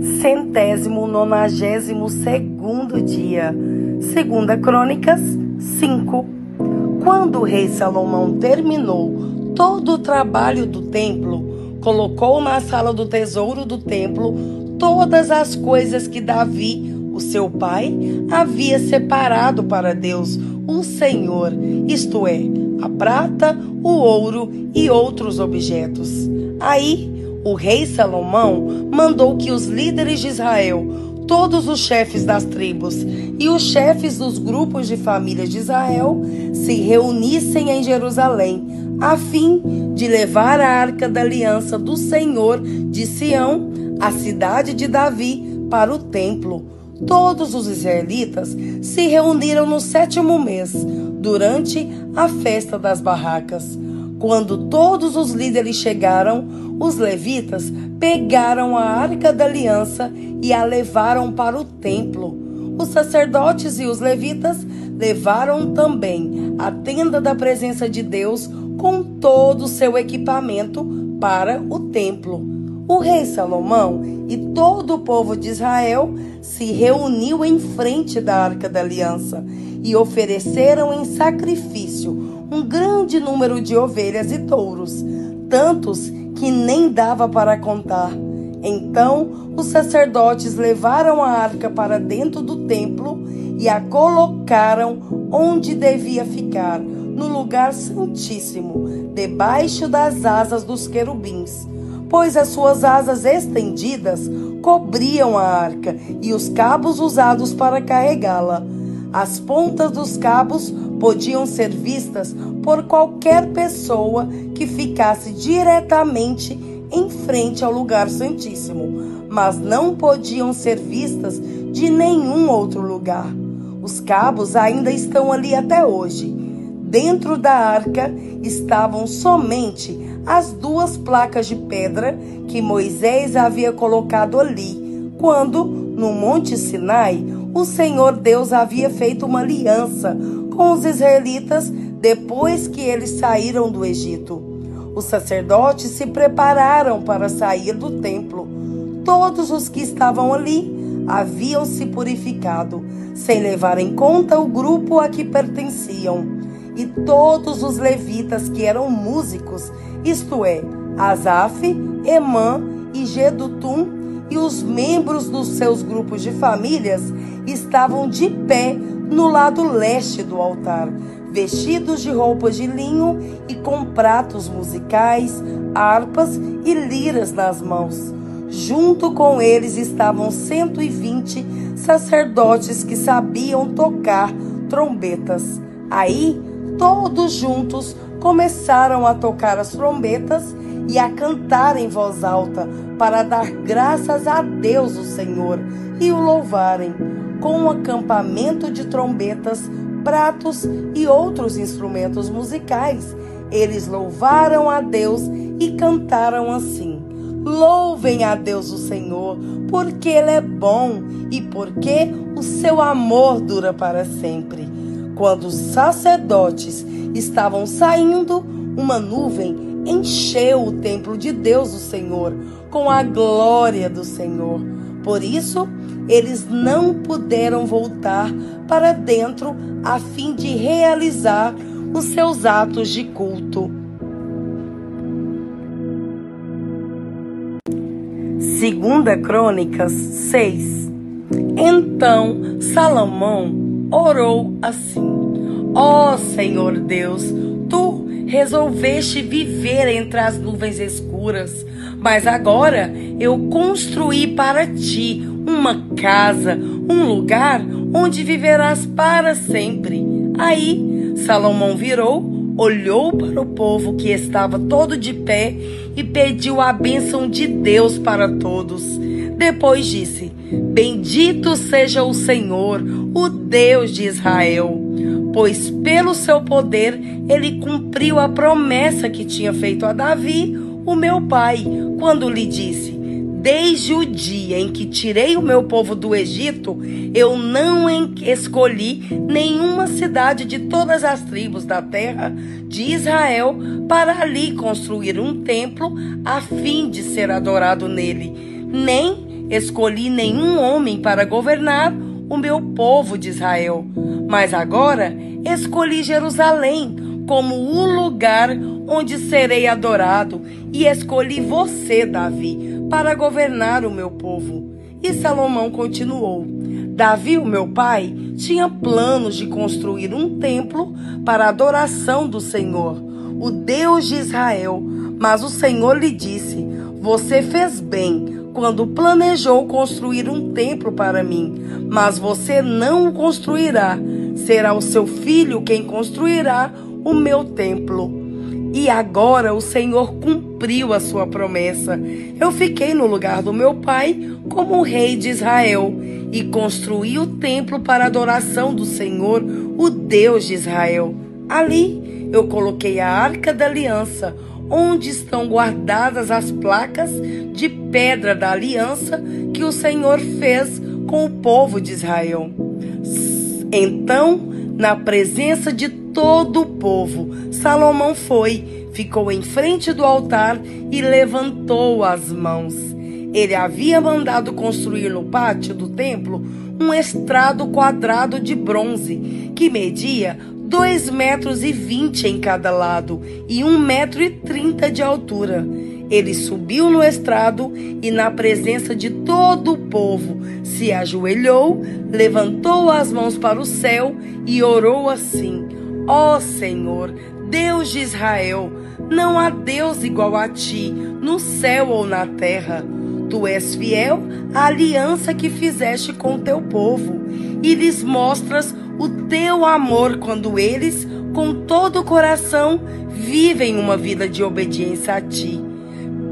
192º dia. 2 Crônicas 5. Quando o rei Salomão terminou todo o trabalho do templo, colocou na sala do tesouro do templo todas as coisas que Davi, o seu pai, havia separado para Deus, o Senhor, isto é, a prata, o ouro e outros objetos. Aí, o rei Salomão mandou que os líderes de Israel, todos os chefes das tribos e os chefes dos grupos de famílias de Israel se reunissem em Jerusalém, a fim de levar a arca da aliança do Senhor de Sião, a cidade de Davi, para o templo. Todos os israelitas se reuniram no 7º mês, durante a festa das barracas. Quando todos os líderes chegaram, os levitas pegaram a arca da aliança e a levaram para o templo. Os sacerdotes e os levitas levaram também a tenda da presença de Deus com todo o seu equipamento para o templo. O rei Salomão e todo o povo de Israel se reuniu em frente da arca da aliança e ofereceram em sacrifício um grande número de ovelhas e touros, tantos que nem dava para contar. Então os sacerdotes levaram a arca para dentro do templo e a colocaram onde devia ficar, no lugar santíssimo, debaixo das asas dos querubins, pois as suas asas estendidas cobriam a arca e os cabos usados para carregá-la. As pontas dos cabos podiam ser vistas por qualquer pessoa que ficasse diretamente em frente ao lugar santíssimo, mas não podiam ser vistas de nenhum outro lugar. Os cabos ainda estão ali até hoje. Dentro da arca estavam somente as 2 placas de pedra que Moisés havia colocado ali, quando, no Monte Sinai, o Senhor Deus havia feito uma aliança com os israelitas depois que eles saíram do Egito. Os sacerdotes se prepararam para sair do templo. Todos os que estavam ali haviam se purificado, sem levar em conta o grupo a que pertenciam. E todos os levitas que eram músicos, isto é, Asaf, Emã e Jedutum, e os membros dos seus grupos de famílias estavam de pé no lado leste do altar, vestidos de roupas de linho e com pratos musicais, harpas e liras nas mãos. Junto com eles estavam 120 sacerdotes que sabiam tocar trombetas. Aí, todos juntos começaram a tocar as trombetas e a cantar em voz alta para dar graças a Deus o Senhor e o louvarem, com um acampamento de trombetas, pratos e outros instrumentos musicais. Eles louvaram a Deus e cantaram assim: louvem a Deus o Senhor, porque Ele é bom e porque o seu amor dura para sempre. Quando os sacerdotes estavam saindo, uma nuvem encheu o templo de Deus o Senhor com a glória do Senhor. Por isso, eles não puderam voltar para dentro a fim de realizar os seus atos de culto. 2 Crônicas 6. Então Salomão orou assim: ó Senhor Deus, tu resolveste viver entre as nuvens escuras, mas agora eu construí para ti uma casa, um lugar onde viverás para sempre. Aí Salomão virou, olhou para o povo que estava todo de pé e pediu a bênção de Deus para todos. Depois disse: bendito seja o Senhor, o Deus de Israel, pois pelo seu poder ele cumpriu a promessa que tinha feito a Davi, o meu pai, quando lhe disse: desde o dia em que tirei o meu povo do Egito, eu não escolhi nenhuma cidade de todas as tribos da terra de Israel para ali construir um templo a fim de ser adorado nele, nem escolhi nenhum homem para governar o meu povo de Israel, mas agora escolhi Jerusalém como o lugar onde serei adorado, e escolhi você, Davi, para governar o meu povo. E Salomão continuou: Davi, o meu pai, tinha planos de construir um templo para a adoração do Senhor, o Deus de Israel. Mas o Senhor lhe disse: você fez bem quando planejou construir um templo para mim, mas você não o construirá. Será o seu filho quem construirá o meu templo. E agora o Senhor cumpriu a sua promessa. Eu fiquei no lugar do meu pai como rei de Israel e construí o templo para a adoração do Senhor, o Deus de Israel. Ali eu coloquei a Arca da Aliança, onde estão guardadas as placas de pedra da aliança que o Senhor fez com o povo de Israel. Então, na presença de todo o povo, Salomão ficou em frente do altar e levantou as mãos. Ele havia mandado construir no pátio do templo um estrado quadrado de bronze, que media 2,20 metros em cada lado e 1,30 metro de altura. Ele subiu no estrado e, na presença de todo o povo, se ajoelhou, levantou as mãos para o céu e orou assim: ó Senhor, Deus de Israel, não há Deus igual a ti, no céu ou na terra. Tu és fiel à aliança que fizeste com o teu povo e lhes mostras o teu amor quando eles, com todo o coração, vivem uma vida de obediência a ti.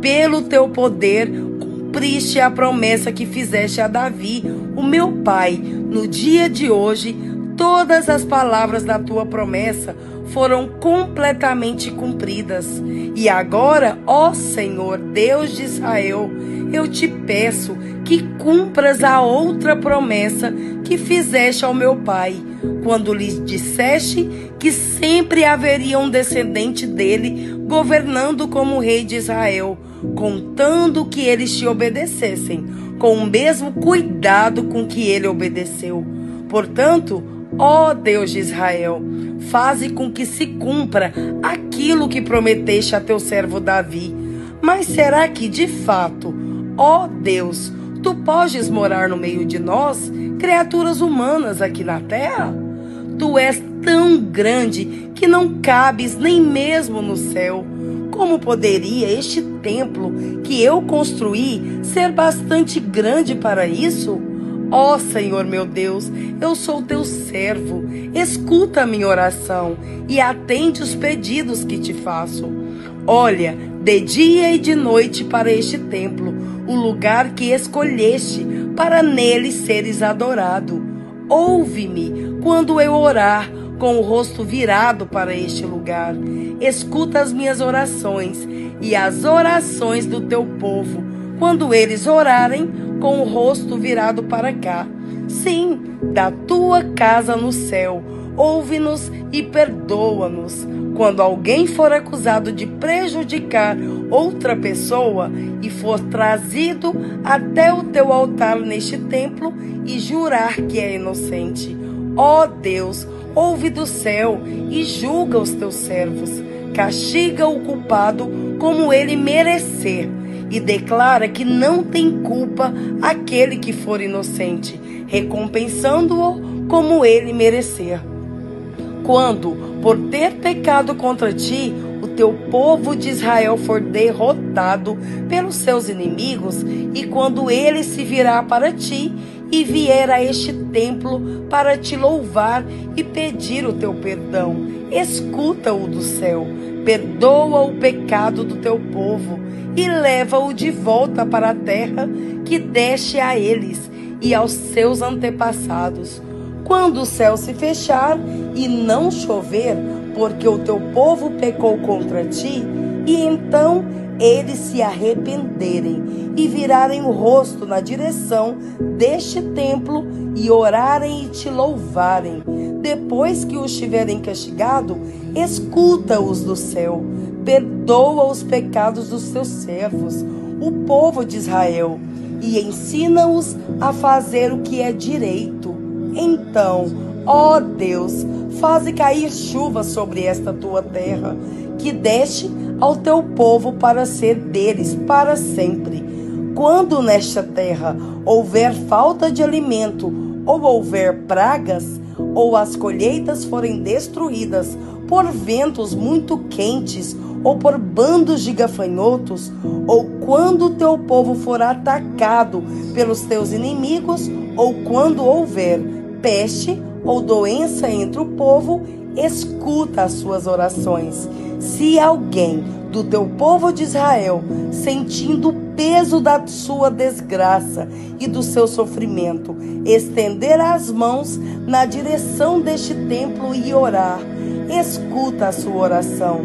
Pelo teu poder, cumpriste a promessa que fizeste a Davi, o meu pai. No dia de hoje, todas as palavras da tua promessa foram completamente cumpridas. E agora, ó Senhor, Deus de Israel, eu te peço que cumpras a outra promessa que fizeste ao meu pai, quando lhe disseste que sempre haveria um descendente dele governando como rei de Israel, contando que eles te obedecessem, com o mesmo cuidado com que ele obedeceu. Portanto, ó Deus de Israel, faze com que se cumpra aquilo que prometeste a teu servo Davi. Mas será que, de fato, ó Deus, tu podes morar no meio de nós, criaturas humanas aqui na terra? Tu és tão grande que não cabes nem mesmo no céu. Como poderia este templo que eu construí ser bastante grande para isso? Ó Senhor meu Deus, eu sou teu servo. Escuta a minha oração e atende os pedidos que te faço. Olha, de dia e de noite para este templo, o lugar que escolheste para nele seres adorado. Ouve-me quando eu orar com o rosto virado para este lugar. Escuta as minhas orações e as orações do teu povo, quando eles orarem com o rosto virado para cá. Sim, da tua casa no céu, ouve-nos e perdoa-nos. Quando alguém for acusado de prejudicar outra pessoa e for trazido até o teu altar neste templo e jurar que é inocente, ó Deus, ouve do céu e julga os teus servos. Castiga o culpado como ele merecer e declara que não tem culpa aquele que for inocente, recompensando-o como ele merecer. Quando, por ter pecado contra ti, o teu povo de Israel for derrotado pelos seus inimigos, e quando ele se virá para ti e vier a este templo para te louvar e pedir o teu perdão, escuta-o do céu, perdoa o pecado do teu povo e leva-o de volta para a terra que deste a eles e aos seus antepassados. Quando o céu se fechar e não chover, porque o teu povo pecou contra ti, e então eles se arrependerem e virarem o rosto na direção deste templo e orarem e te louvarem, depois que os tiverem castigado, escuta-os do céu, perdoa os pecados dos teus servos, o povo de Israel, e ensina-os a fazer o que é direito. Então, ó Deus, faze cair chuva sobre esta tua terra, que deste ao teu povo para ser deles para sempre. Quando nesta terra houver falta de alimento, ou houver pragas, ou as colheitas forem destruídas por ventos muito quentes, ou por bandos de gafanhotos, ou quando o teu povo for atacado pelos teus inimigos, ou quando houver peste ou doença entre o povo, escuta as suas orações. Se alguém do teu povo de Israel, sentindo o peso da sua desgraça e do seu sofrimento, estender as mãos na direção deste templo e orar, escuta a sua oração.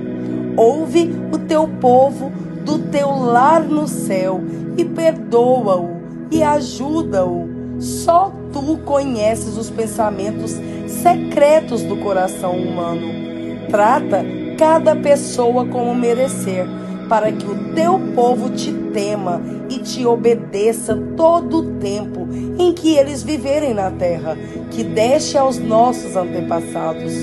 Ouve o teu povo do teu lar no céu e perdoa-o e ajuda-o. Só tu conheces os pensamentos secretos do coração humano. Trata cada pessoa como merecer, para que o teu povo te tema e te obedeça todo o tempo em que eles viverem na terra, que deste aos nossos antepassados.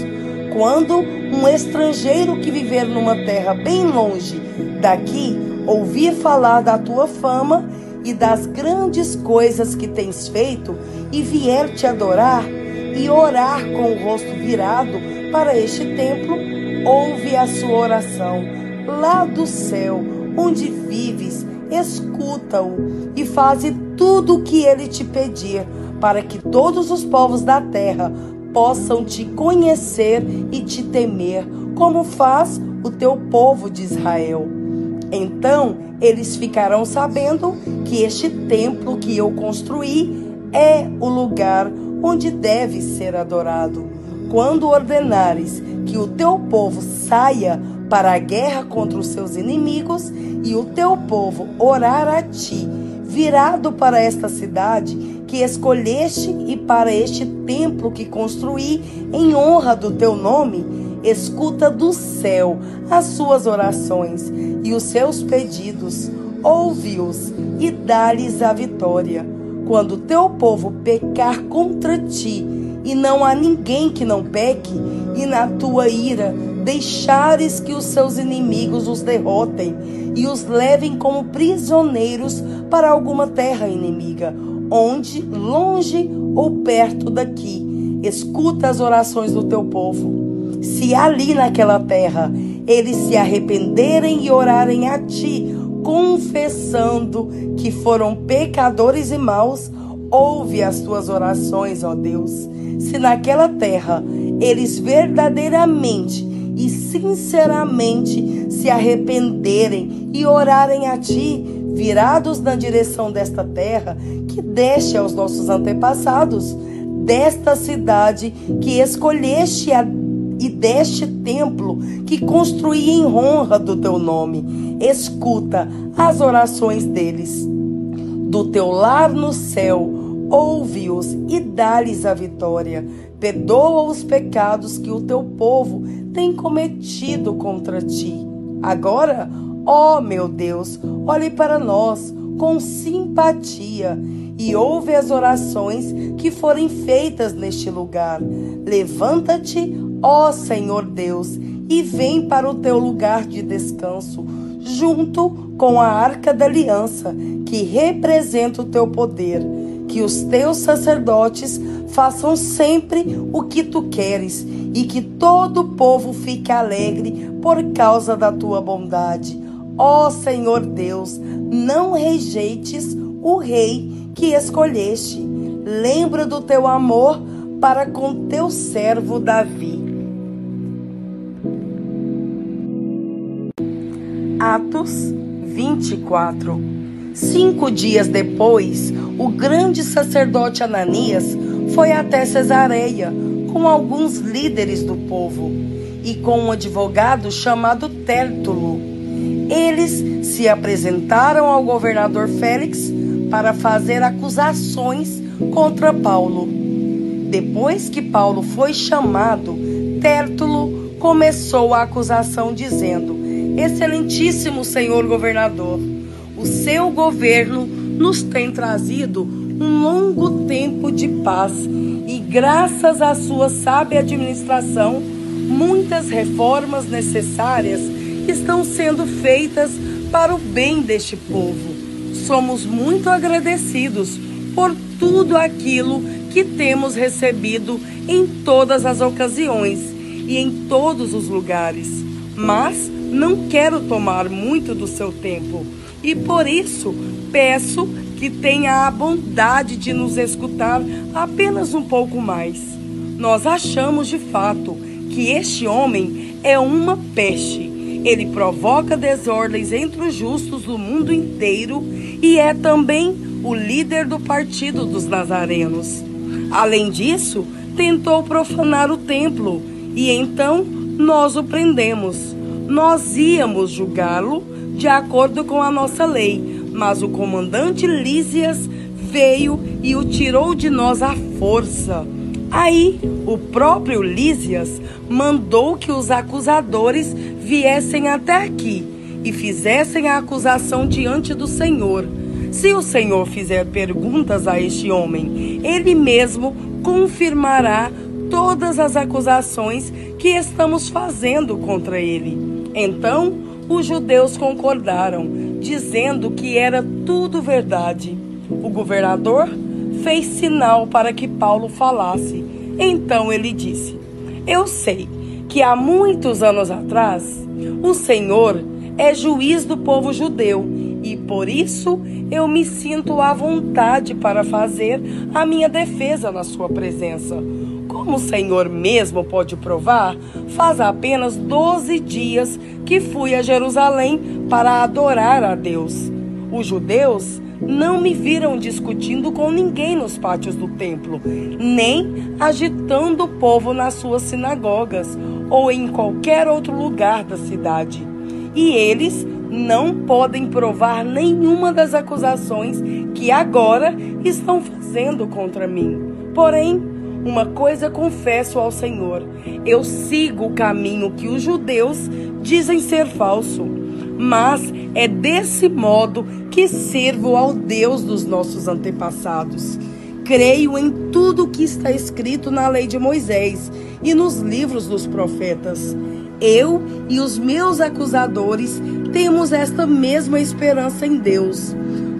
Quando um estrangeiro que viver numa terra bem longe daqui ouvir falar da tua fama e das grandes coisas que tens feito, e vier te adorar e orar com o rosto virado para este templo, ouve a sua oração lá do céu, onde vives, escuta-o e faze tudo o que ele te pedir, para que todos os povos da terra possam te conhecer e te temer, como faz o teu povo de Israel. Então eles ficarão sabendo que este templo que eu construí é o lugar onde deve ser adorado. Quando ordenares que o teu povo saia para a guerra contra os seus inimigos, e o teu povo orar a ti, virado para esta cidade que escolheste e para este templo que construí em honra do teu nome, escuta do céu as suas orações e os seus pedidos, ouve-os e dá-lhes a vitória. Quando teu povo pecar contra ti, e não há ninguém que não peque, e na tua ira deixares que os seus inimigos os derrotem e os levem como prisioneiros para alguma terra inimiga, onde, longe ou perto daqui, escuta as orações do teu povo. Se ali naquela terra eles se arrependerem e orarem a ti, confessando que foram pecadores e maus, ouve as tuas orações, ó Deus. Se naquela terra eles verdadeiramente e sinceramente se arrependerem e orarem a ti, virados na direção desta terra que deste aos nossos antepassados, desta cidade que escolheste e deste templo que construí em honra do teu nome, escuta as orações deles. Do teu lar no céu, ouve-os e dá-lhes a vitória. Perdoa os pecados que o teu povo tem cometido contra ti. Agora, ó meu Deus, olhe para nós com simpatia e ouve as orações que forem feitas neste lugar. Levanta-te, ó Senhor Deus, e vem para o teu lugar de descanso, junto com a arca da aliança, que representa o teu poder. Que os teus sacerdotes façam sempre o que tu queres, e que todo o povo fique alegre por causa da tua bondade. Ó Senhor Deus, não rejeites o rei que escolheste. Lembra do teu amor para com teu servo Davi. Atos 24. 5 dias depois, o grande sacerdote Ananias foi até Cesareia com alguns líderes do povo e com um advogado chamado Tértulo. Eles se apresentaram ao governador Félix para fazer acusações contra Paulo. Depois que Paulo foi chamado, Tértulo começou a acusação dizendo: Excelentíssimo senhor governador, o seu governo nos tem trazido um longo tempo de paz e, graças à sua sábia administração, muitas reformas necessárias estão sendo feitas para o bem deste povo. Somos muito agradecidos por tudo aquilo que temos recebido em todas as ocasiões e em todos os lugares. Mas não quero tomar muito do seu tempo e por isso peço que tenha a bondade de nos escutar apenas um pouco mais. Nós achamos de fato que este homem é uma peste. Ele provoca desordens entre os justos do mundo inteiro e é também o líder do partido dos nazarenos. Além disso, tentou profanar o templo e então nós o prendemos. Nós íamos julgá-lo de acordo com a nossa lei, mas o comandante Lísias veio e o tirou de nós à força. Aí, o próprio Lísias mandou que os acusadores viessem até aqui e fizessem a acusação diante do Senhor. Se o Senhor fizer perguntas a este homem, ele mesmo confirmará todas as acusações que estamos fazendo contra ele. Então, os judeus concordaram, dizendo que era tudo verdade. O governador fez sinal para que Paulo falasse. Então ele disse: eu sei que há muitos anos atrás o Senhor é juiz do povo judeu e por isso eu me sinto à vontade para fazer a minha defesa na sua presença. Como o Senhor mesmo pode provar, faz apenas 12 dias que fui a Jerusalém para adorar a Deus. Os judeus não me viram discutindo com ninguém nos pátios do templo, nem agitando o povo nas suas sinagogas ou em qualquer outro lugar da cidade. E eles não podem provar nenhuma das acusações que agora estão fazendo contra mim. Porém, uma coisa confesso ao Senhor: eu sigo o caminho que os judeus dizem ser falso, mas é desse modo que sirvo ao Deus dos nossos antepassados. Creio em tudo que está escrito na lei de Moisés e nos livros dos profetas. Eu e os meus acusadores temos esta mesma esperança em Deus.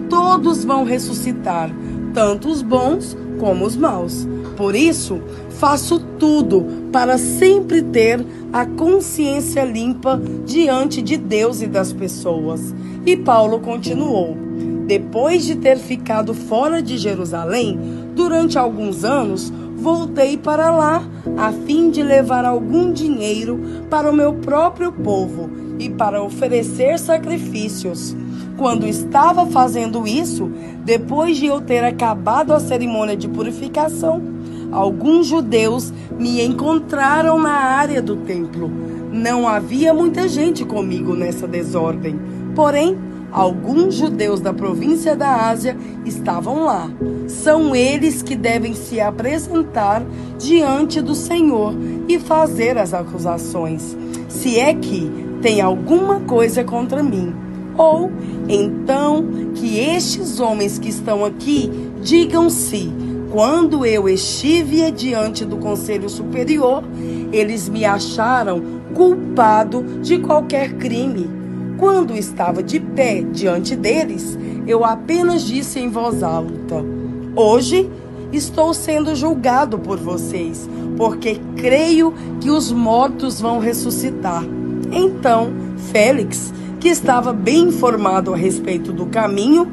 Todos vão ressuscitar, tanto os bons como os maus. Por isso, faço tudo para sempre ter a consciência limpa diante de Deus e das pessoas. E Paulo continuou: depois de ter ficado fora de Jerusalém durante alguns anos, voltei para lá a fim de levar algum dinheiro para o meu próprio povo e para oferecer sacrifícios. Quando estava fazendo isso, depois de eu ter acabado a cerimônia de purificação, alguns judeus me encontraram na área do templo. Não havia muita gente comigo nessa desordem, porém, alguns judeus da província da Ásia estavam lá. São eles que devem se apresentar diante do Senhor e fazer as acusações, se é que tem alguma coisa contra mim. Ou, então, que estes homens que estão aqui digam se, quando eu estive diante do Conselho Superior, eles me acharam culpado de qualquer crime. Quando estava de pé diante deles, eu apenas disse em voz alta: hoje estou sendo julgado por vocês, porque creio que os mortos vão ressuscitar. Então, Félix, que estava bem informado a respeito do caminho,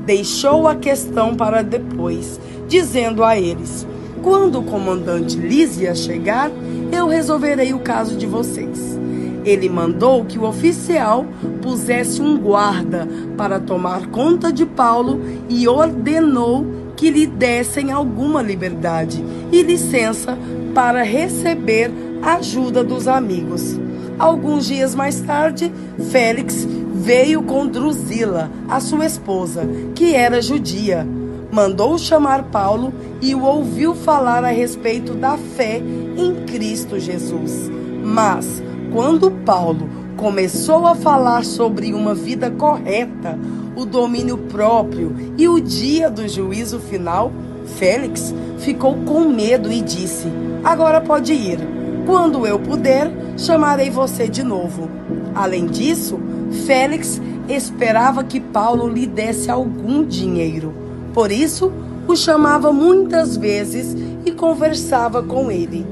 deixou a questão para depois, dizendo a eles: quando o comandante Lísias chegar, eu resolverei o caso de vocês. Ele mandou que o oficial pusesse um guarda para tomar conta de Paulo e ordenou que lhe dessem alguma liberdade e licença para receber a ajuda dos amigos. Alguns dias mais tarde, Félix veio com Drusila, a sua esposa, que era judia. Mandou chamar Paulo e o ouviu falar a respeito da fé em Cristo Jesus. Mas, quando Paulo começou a falar sobre uma vida correta, o domínio próprio e o dia do juízo final, Félix ficou com medo e disse: agora pode ir. Quando eu puder, chamarei você de novo. Além disso, Félix esperava que Paulo lhe desse algum dinheiro. Por isso, o chamava muitas vezes e conversava com ele.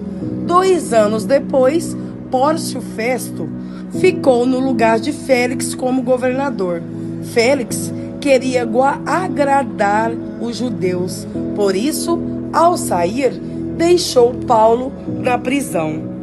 2 anos depois, Pórcio Festo ficou no lugar de Félix como governador. Félix queria agradar os judeus. Por isso, ao sair, deixou Paulo na prisão.